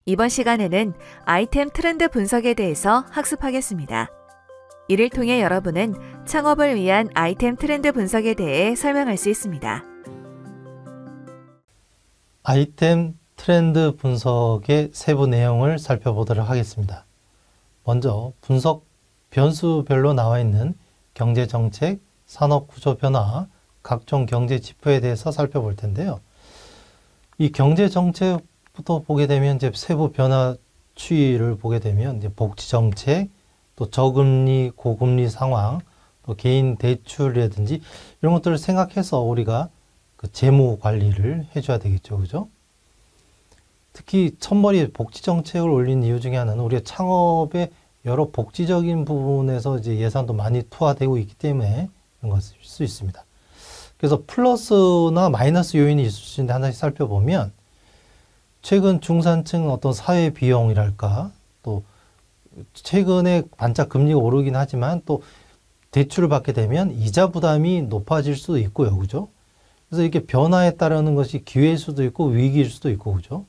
이번 시간에는 아이템 트렌드 분석에 대해서 학습하겠습니다. 이를 통해 여러분은 창업을 위한 아이템 트렌드 분석에 대해 설명할 수 있습니다. 아이템 트렌드 분석의 세부 내용을 살펴보도록 하겠습니다. 먼저 분석 변수별로 나와 있는 경제정책, 산업구조 변화, 각종 경제 지표에 대해서 살펴볼 텐데요. 이 경제정책부터 보게 되면 이제 세부 변화 추이를 보게 되면 이제 복지정책, 또 저금리, 고금리 상황, 또 개인 대출이라든지 이런 것들을 생각해서 우리가 그 재무 관리를 해줘야 되겠죠. 그죠? 특히 첫머리에 복지정책을 올린 이유 중에 하나는 우리가 창업의 여러 복지적인 부분에서 이제 예산도 많이 투하되고 있기 때문에 그런 것일 수 있습니다. 그래서 플러스나 마이너스 요인이 있을 수 있는데 하나씩 살펴보면 최근 중산층 어떤 사회 비용이랄까 또 최근에 반짝 금리가 오르긴 하지만 또 대출을 받게 되면 이자 부담이 높아질 수도 있고요. 그죠? 그래서 이렇게 변화에 따르는 것이 기회일 수도 있고 위기일 수도 있고 그죠?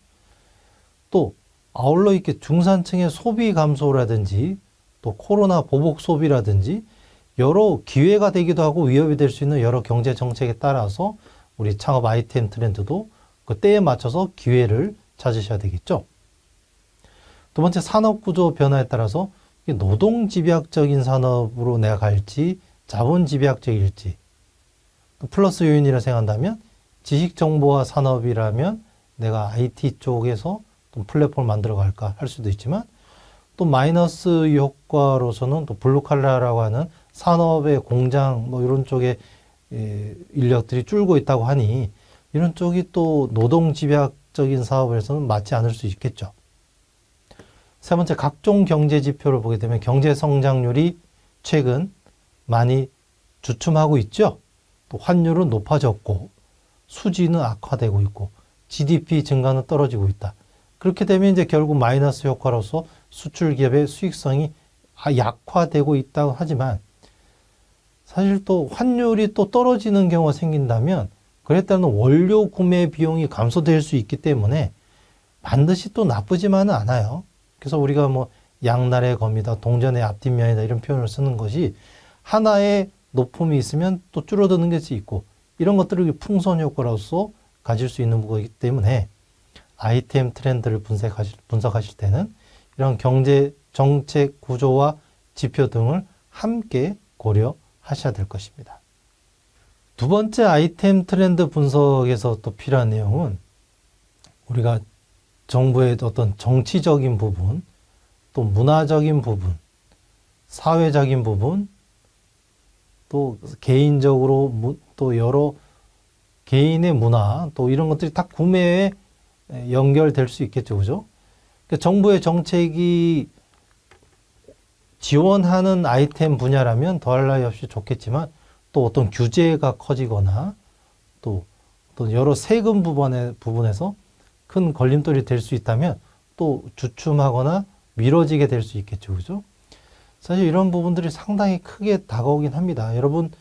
또 아울러 이렇게 중산층의 소비 감소라든지 또 코로나 보복 소비라든지 여러 기회가 되기도 하고 위협이 될 수 있는 여러 경제 정책에 따라서 우리 창업 아이템 트렌드도 그 때에 맞춰서 기회를 찾으셔야 되겠죠. 두 번째 산업구조 변화에 따라서 노동 집약적인 산업으로 내가 갈지 자본 집약적일지 플러스 요인이라 생각한다면 지식정보화 산업이라면 내가 IT 쪽에서 또 플랫폼을 만들어 갈까 할 수도 있지만 또 마이너스 효과로서는 또 블루칼라라고 하는 산업의 공장 뭐 이런 쪽에 인력들이 줄고 있다고 하니 이런 쪽이 또 노동 집약적인 사업에서는 맞지 않을 수 있겠죠. 세 번째 각종 경제 지표를 보게 되면 경제 성장률이 최근 많이 주춤하고 있죠. 또 환율은 높아졌고 수지는 악화되고 있고 GDP 증가는 떨어지고 있다. 그렇게 되면 이제 결국 마이너스 효과로서 수출 기업의 수익성이 약화되고 있다고 하지만 사실 또 환율이 또 떨어지는 경우가 생긴다면 그에 따른 원료 구매 비용이 감소될 수 있기 때문에 반드시 또 나쁘지만은 않아요. 그래서 우리가 뭐 양날의 검이다, 동전의 앞뒷면이다 이런 표현을 쓰는 것이 하나의 높음이 있으면 또 줄어드는 것이 있고 이런 것들을 풍선 효과로서 가질 수 있는 거기 때문에 아이템 트렌드를 분석하실 때는 이런 경제 정책 구조와 지표 등을 함께 고려하셔야 될 것입니다. 두 번째 아이템 트렌드 분석에서 또 필요한 내용은 우리가 정부의 어떤 정치적인 부분, 또 문화적인 부분, 사회적인 부분, 또 개인적으로 또 여러 개인의 문화, 또 이런 것들이 다 구매에 연결될 수 있겠죠. 그죠? 그러니까 정부의 정책이 지원하는 아이템 분야라면 더할 나위 없이 좋겠지만 또 어떤 규제가 커지거나 또 여러 세금 부분에서 큰 걸림돌이 될 수 있다면 또 주춤하거나 미뤄지게 될 수 있겠죠. 그죠? 사실 이런 부분들이 상당히 크게 다가오긴 합니다. 여러분,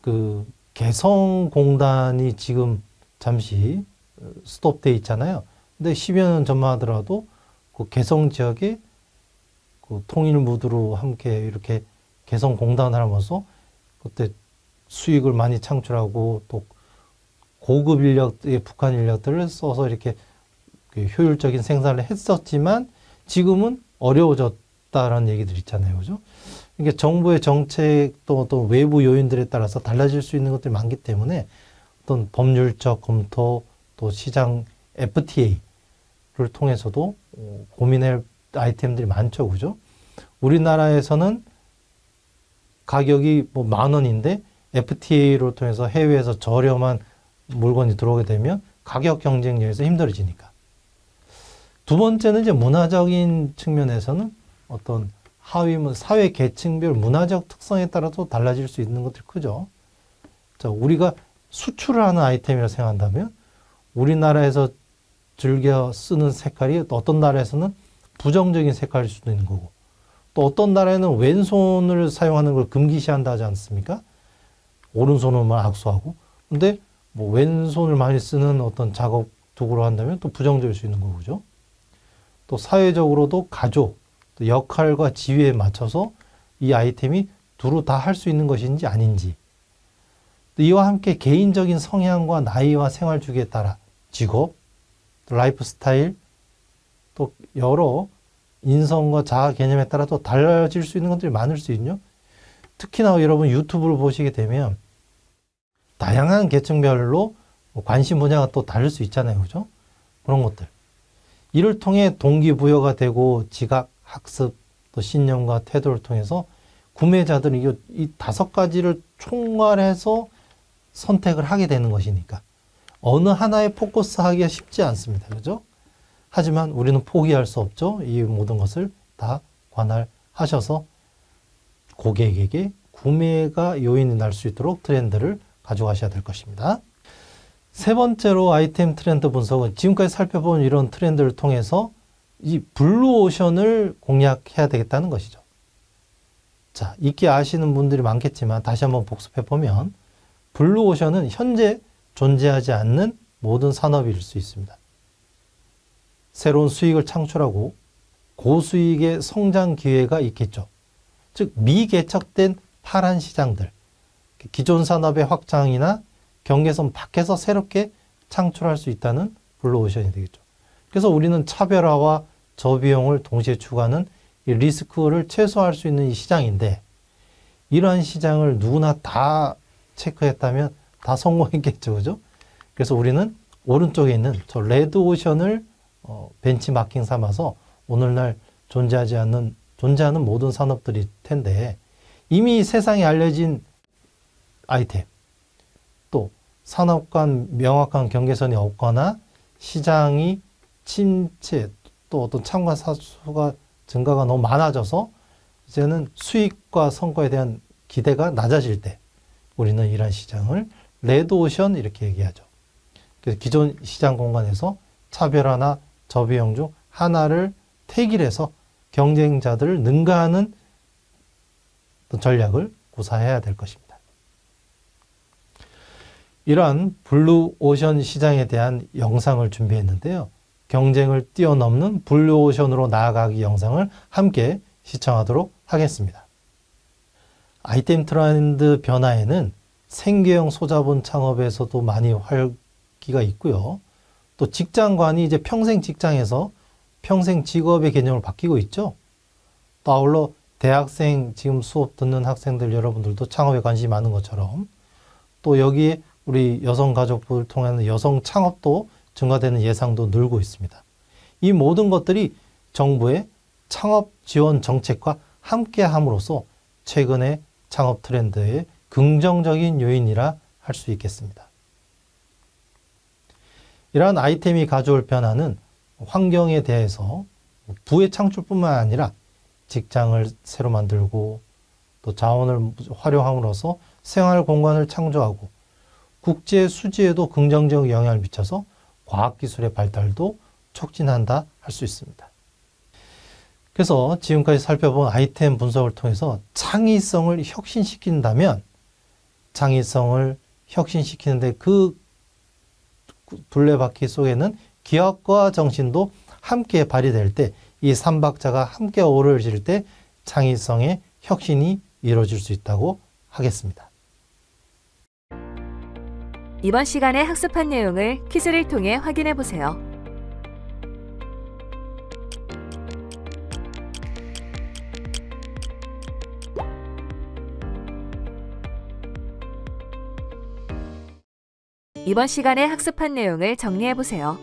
그 개성공단이 지금 잠시 스톱돼 있잖아요. 근데 10여 년 전만 하더라도 그 개성 지역에 그 통일 무드로 함께 이렇게 개성공단을 하면서 그때 수익을 많이 창출하고 또 고급 인력의 북한 인력들을 써서 이렇게 효율적인 생산을 했었지만 지금은 어려워졌다라는 얘기들 있잖아요. 그죠? 그러니까 정부의 정책 또 외부 요인들에 따라서 달라질 수 있는 것들이 많기 때문에 어떤 법률적 검토 또 시장 FTA를 통해서도 고민할 아이템들이 많죠. 그죠? 우리나라에서는 가격이 뭐 10,000원인데 FTA로 통해서 해외에서 저렴한 물건이 들어오게 되면 가격 경쟁력에서 힘들어지니까. 두 번째는 이제 문화적인 측면에서는 어떤 사회 계층별 문화적 특성에 따라서 달라질 수 있는 것들이 크죠. 자, 우리가 수출을 하는 아이템이라 생각한다면 우리나라에서 즐겨 쓰는 색깔이 어떤 나라에서는 부정적인 색깔일 수도 있는 거고 또 어떤 나라에는 왼손을 사용하는 걸 금기시한다 하지 않습니까? 오른손으로만 악수하고. 근데 뭐 왼손을 많이 쓰는 어떤 작업 도구로 한다면 또 부정적일 수 있는 거죠. 또 또 사회적으로도 가족, 또 역할과 지위에 맞춰서 이 아이템이 두루 다 할 수 있는 것인지 아닌지, 또 이와 함께 개인적인 성향과 나이와 생활 주기에 따라 직업, 또 라이프 스타일, 또 여러 인성과 자아 개념에 따라 또 달라질 수 있는 것들이 많을 수 있죠. 특히나 여러분 유튜브를 보시게 되면 다양한 계층별로 관심 분야가 또 다를 수 있잖아요. 그죠? 그런 것들. 이를 통해 동기부여가 되고 지각, 학습, 또 신념과 태도를 통해서 구매자들은 이 5가지를 총괄해서 선택을 하게 되는 것이니까 어느 하나에 포커스하기가 쉽지 않습니다. 그죠? 하지만 우리는 포기할 수 없죠. 이 모든 것을 다 관할하셔서 고객에게 구매가 요인이 날 수 있도록 트렌드를 가져가셔야 될 것입니다. 세 번째로 아이템 트렌드 분석은 지금까지 살펴본 이런 트렌드를 통해서 이 블루오션을 공략해야 되겠다는 것이죠. 자, 익히 아시는 분들이 많겠지만 다시 한번 복습해 보면 블루오션은 현재 존재하지 않는 모든 산업일 수 있습니다. 새로운 수익을 창출하고 고수익의 성장 기회가 있겠죠. 즉 미개척된 파란 시장들, 기존 산업의 확장이나 경계선 밖에서 새롭게 창출할 수 있다는 블루오션이 되겠죠. 그래서 우리는 차별화와 저비용을 동시에 추구하는 이 리스크를 최소화할 수 있는 이 시장인데, 이러한 시장을 누구나 다 체크했다면 다 성공했겠죠. 그죠? 그래서 우리는 오른쪽에 있는 저 레드오션을 벤치마킹 삼아서 오늘날 존재하는 모든 산업들일 텐데, 이미 세상에 알려진 아이템, 또 산업 간 명확한 경계선이 없거나 시장이 침체, 또 어떤 참가 사수가 증가가 너무 많아져서 이제는 수익과 성과에 대한 기대가 낮아질 때 우리는 이러한 시장을 레드오션 이렇게 얘기하죠. 그래서 기존 시장 공간에서 차별화나 저비용 중 하나를 택일해서 경쟁자들을 능가하는 전략을 구사해야 될 것입니다. 이러한 블루오션 시장에 대한 영상을 준비했는데요. 경쟁을 뛰어넘는 블루오션으로 나아가기 영상을 함께 시청하도록 하겠습니다. 아이템 트렌드 변화에는 생계형 소자본 창업에서도 많이 활기가 있고요. 또 직장관이 이제 평생 직장에서 평생 직업의 개념을 바뀌고 있죠. 또 아울러 대학생 지금 수업 듣는 학생들 여러분들도 창업에 관심이 많은 것처럼 또 여기에 우리 여성 가족부를 통한 여성 창업도 증가되는 예상도 늘고 있습니다. 이 모든 것들이 정부의 창업 지원 정책과 함께 함으로써 최근의 창업 트렌드의 긍정적인 요인이라 할 수 있겠습니다. 이러한 아이템이 가져올 변화는 환경에 대해서 부의 창출뿐만 아니라 직장을 새로 만들고 또 자원을 활용함으로써 생활 공간을 창조하고 국제 수지에도 긍정적 영향을 미쳐서 과학기술의 발달도 촉진한다 할 수 있습니다. 그래서 지금까지 살펴본 아이템 분석을 통해서 창의성을 혁신시킨다면 창의성을 혁신시키는데 그 둘레바퀴 속에는 기업가 정신도 함께 발휘될 때 이 삼박자가 함께 어우러질 때 창의성의 혁신이 이루어질 수 있다고 하겠습니다. 이번 시간에 학습한 내용을 퀴즈를 통해 확인해 보세요. 이번 시간에 학습한 내용을 정리해 보세요.